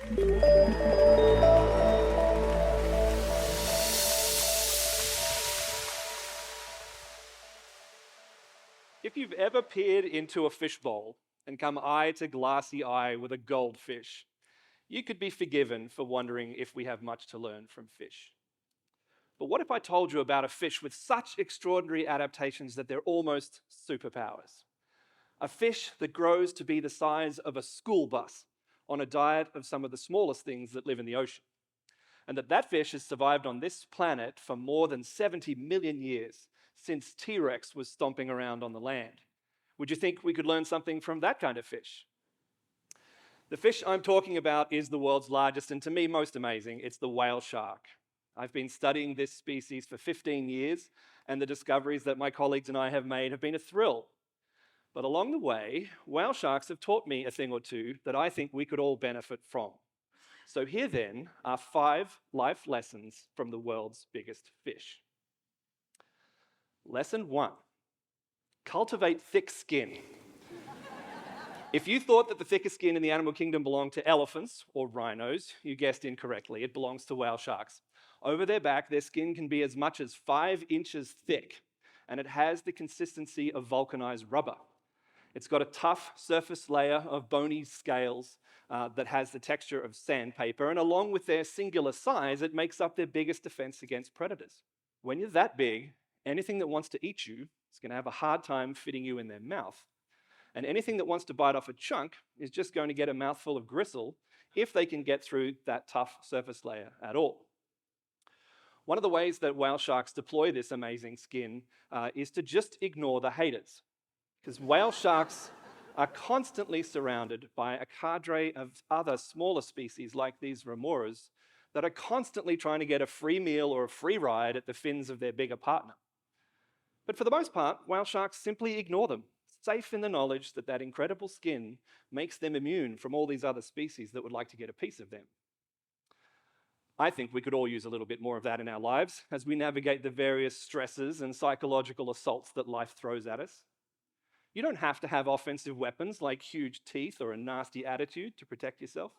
If you've ever peered into a fishbowl and come eye to glassy eye with a goldfish, you could be forgiven for wondering if we have much to learn from fish. But what if I told you about a fish with such extraordinary adaptations that they're almost superpowers? A fish that grows to be the size of a school bus on a diet of some of the smallest things that live in the ocean. And that fish has survived on this planet for more than 70 million years, since T-Rex was stomping around on the land. Would you think we could learn something from that kind of fish? The fish I'm talking about is the world's largest, and to me most amazing. It's the whale shark. I've been studying this species for 15 years, and the discoveries that my colleagues and I have made have been a thrill. But along the way, whale sharks have taught me a thing or two that I think we could all benefit from. So here then are 5 life lessons from the world's biggest fish. Lesson 1, cultivate thick skin. If you thought that the thickest skin in the animal kingdom belonged to elephants or rhinos, you guessed incorrectly. It belongs to whale sharks. Over their back, their skin can be as much as 5 inches thick, and it has the consistency of vulcanized rubber. It's got a tough surface layer of bony scales that has the texture of sandpaper, and along with their singular size, it makes up their biggest defense against predators. When you're that big, anything that wants to eat you is going to have a hard time fitting you in their mouth. And anything that wants to bite off a chunk is just going to get a mouthful of gristle if they can get through that tough surface layer at all. One of the ways that whale sharks deploy this amazing skin is to just ignore the haters. Because whale sharks are constantly surrounded by a cadre of other smaller species like these remoras that are constantly trying to get a free meal or a free ride at the fins of their bigger partner. But for the most part, whale sharks simply ignore them, safe in the knowledge that that incredible skin makes them immune from all these other species that would like to get a piece of them. I think we could all use a little bit more of that in our lives as we navigate the various stresses and psychological assaults that life throws at us. You don't have to have offensive weapons like huge teeth or a nasty attitude to protect yourself.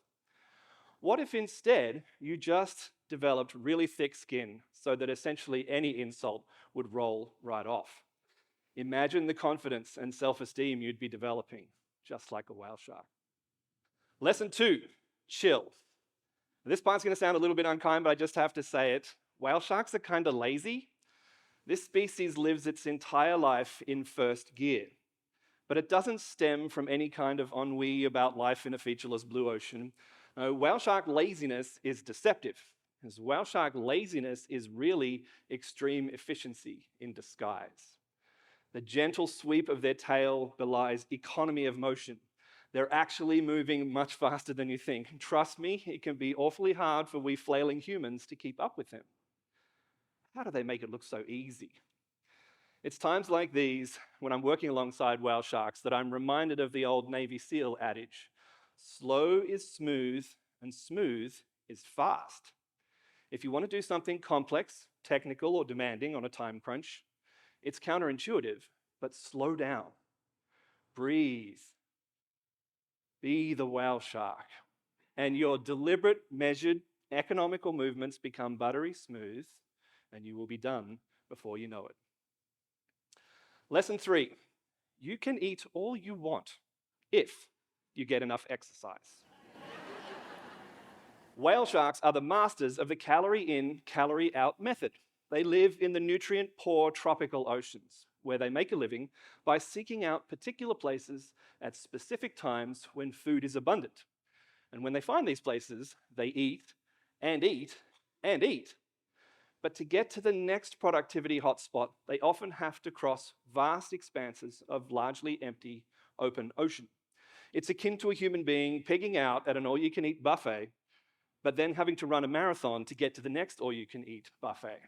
What if instead you just developed really thick skin so that essentially any insult would roll right off? Imagine the confidence and self-esteem you'd be developing, just like a whale shark. Lesson 2, chill. This part's going to sound a little bit unkind, but I just have to say it. Whale sharks are kind of lazy. This species lives its entire life in first gear. But it doesn't stem from any kind of ennui about life in a featureless blue ocean. No, whale shark laziness is deceptive, because whale shark laziness is really extreme efficiency in disguise. The gentle sweep of their tail belies economy of motion. They're actually moving much faster than you think. Trust me, it can be awfully hard for we flailing humans to keep up with them. How do they make it look so easy? It's times like these, when I'm working alongside whale sharks, that I'm reminded of the old Navy SEAL adage, slow is smooth and smooth is fast. If you want to do something complex, technical, or demanding on a time crunch, it's counterintuitive, but slow down. Breathe. Be the whale shark. And your deliberate, measured, economical movements become buttery smooth, and you will be done before you know it. Lesson 3, you can eat all you want if you get enough exercise. Whale sharks are the masters of the calorie in, calorie out method. They live in the nutrient-poor tropical oceans, where they make a living by seeking out particular places at specific times when food is abundant. And when they find these places, they eat and eat and eat. But to get to the next productivity hotspot, they often have to cross vast expanses of largely empty, open ocean. It's akin to a human being pigging out at an all-you-can-eat buffet, but then having to run a marathon to get to the next all-you-can-eat buffet.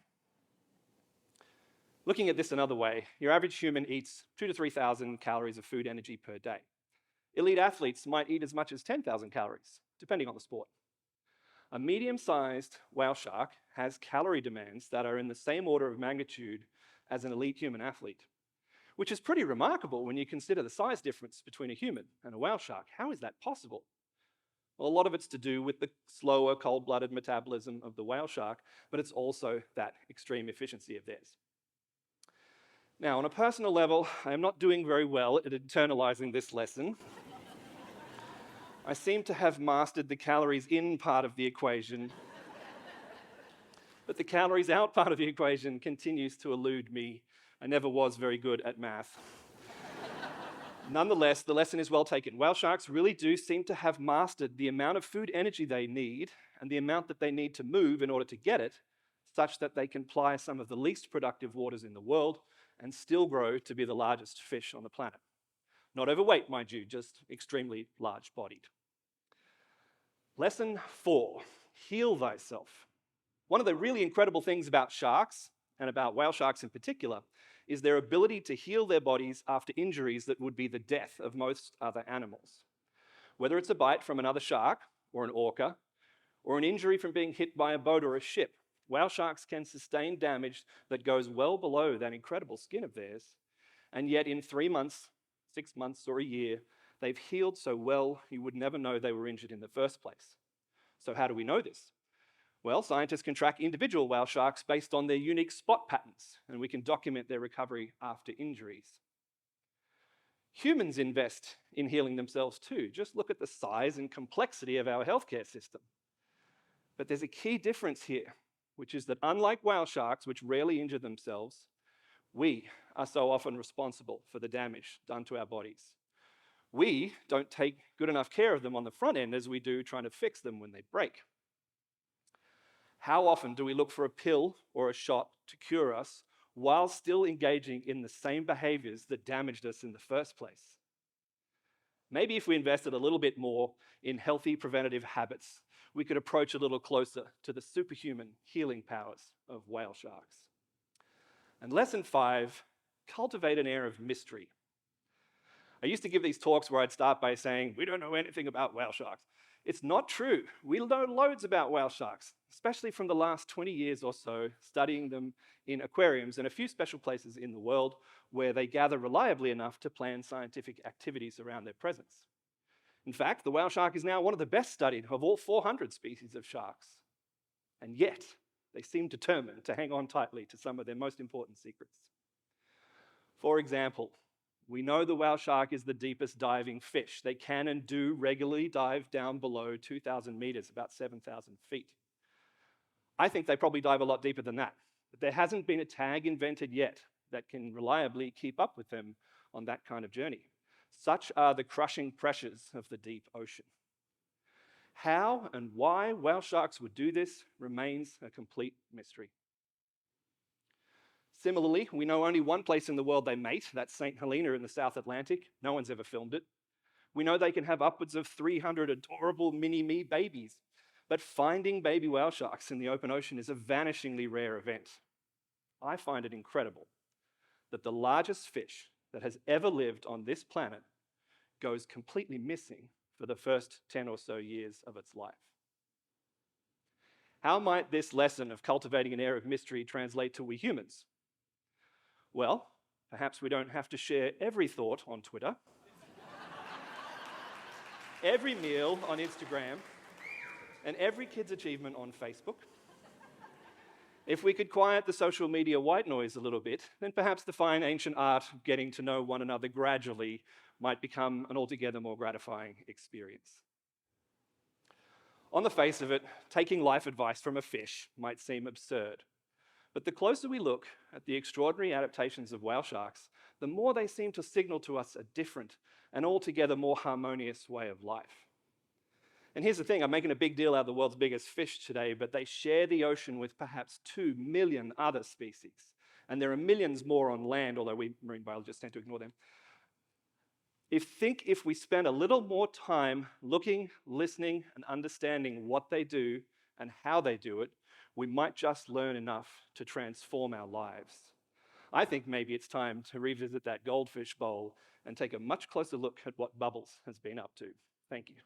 Looking at this another way, your average human eats 2,000 to 3,000 calories of food energy per day. Elite athletes might eat as much as 10,000 calories, depending on the sport. A medium-sized whale shark has calorie demands that are in the same order of magnitude as an elite human athlete, which is pretty remarkable when you consider the size difference between a human and a whale shark. How is that possible? Well, a lot of it's to do with the slower, cold-blooded metabolism of the whale shark, but it's also that extreme efficiency of theirs. Now, on a personal level, I am not doing very well at internalizing this lesson. I seem to have mastered the calories in part of the equation, but the calories out part of the equation continues to elude me. I never was very good at math. Nonetheless, the lesson is well taken. Whale sharks really do seem to have mastered the amount of food energy they need and the amount that they need to move in order to get it, such that they can ply some of the least productive waters in the world and still grow to be the largest fish on the planet. Not overweight, mind you, just extremely large-bodied. Lesson 4, heal thyself. One of the really incredible things about sharks, and about whale sharks in particular, is their ability to heal their bodies after injuries that would be the death of most other animals. Whether it's a bite from another shark, or an orca, or an injury from being hit by a boat or a ship, whale sharks can sustain damage that goes well below that incredible skin of theirs, and yet in 3 months, 6 months, or a year, they've healed so well you would never know they were injured in the first place. So how do we know this? Well, scientists can track individual whale sharks based on their unique spot patterns, and we can document their recovery after injuries. Humans invest in healing themselves too. Just look at the size and complexity of our healthcare system. But there's a key difference here, which is that unlike whale sharks, which rarely injure themselves, we are so often responsible for the damage done to our bodies. We don't take good enough care of them on the front end as we do trying to fix them when they break. How often do we look for a pill or a shot to cure us while still engaging in the same behaviors that damaged us in the first place? Maybe if we invested a little bit more in healthy preventative habits, we could approach a little closer to the superhuman healing powers of whale sharks. And lesson 5, cultivate an air of mystery. I used to give these talks where I'd start by saying, we don't know anything about whale sharks. It's not true. We know loads about whale sharks, especially from the last 20 years or so, studying them in aquariums and a few special places in the world where they gather reliably enough to plan scientific activities around their presence. In fact, the whale shark is now one of the best studied of all 400 species of sharks. And yet, they seem determined to hang on tightly to some of their most important secrets. For example, we know the whale shark is the deepest diving fish. They can and do regularly dive down below 2,000 meters, about 7,000 feet. I think they probably dive a lot deeper than that, but there hasn't been a tag invented yet that can reliably keep up with them on that kind of journey. Such are the crushing pressures of the deep ocean. How and why whale sharks would do this remains a complete mystery. Similarly, we know only one place in the world they mate, that's St. Helena in the South Atlantic. No one's ever filmed it. We know they can have upwards of 300 adorable mini-me babies, but finding baby whale sharks in the open ocean is a vanishingly rare event. I find it incredible that the largest fish that has ever lived on this planet goes completely missing for the first 10 or so years of its life. How might this lesson of cultivating an air of mystery translate to we humans? Well, perhaps we don't have to share every thought on Twitter, every meal on Instagram, and every kid's achievement on Facebook. If we could quiet the social media white noise a little bit, then perhaps the fine ancient art of getting to know one another gradually might become an altogether more gratifying experience. On the face of it, taking life advice from a fish might seem absurd. But the closer we look at the extraordinary adaptations of whale sharks, the more they seem to signal to us a different and altogether more harmonious way of life. And here's the thing, I'm making a big deal out of the world's biggest fish today, but they share the ocean with perhaps 2 million other species. And there are millions more on land, although we marine biologists tend to ignore them. If we spend a little more time looking, listening, and understanding what they do and how they do it, we might just learn enough to transform our lives. I think maybe it's time to revisit that goldfish bowl and take a much closer look at what Bubbles has been up to. Thank you.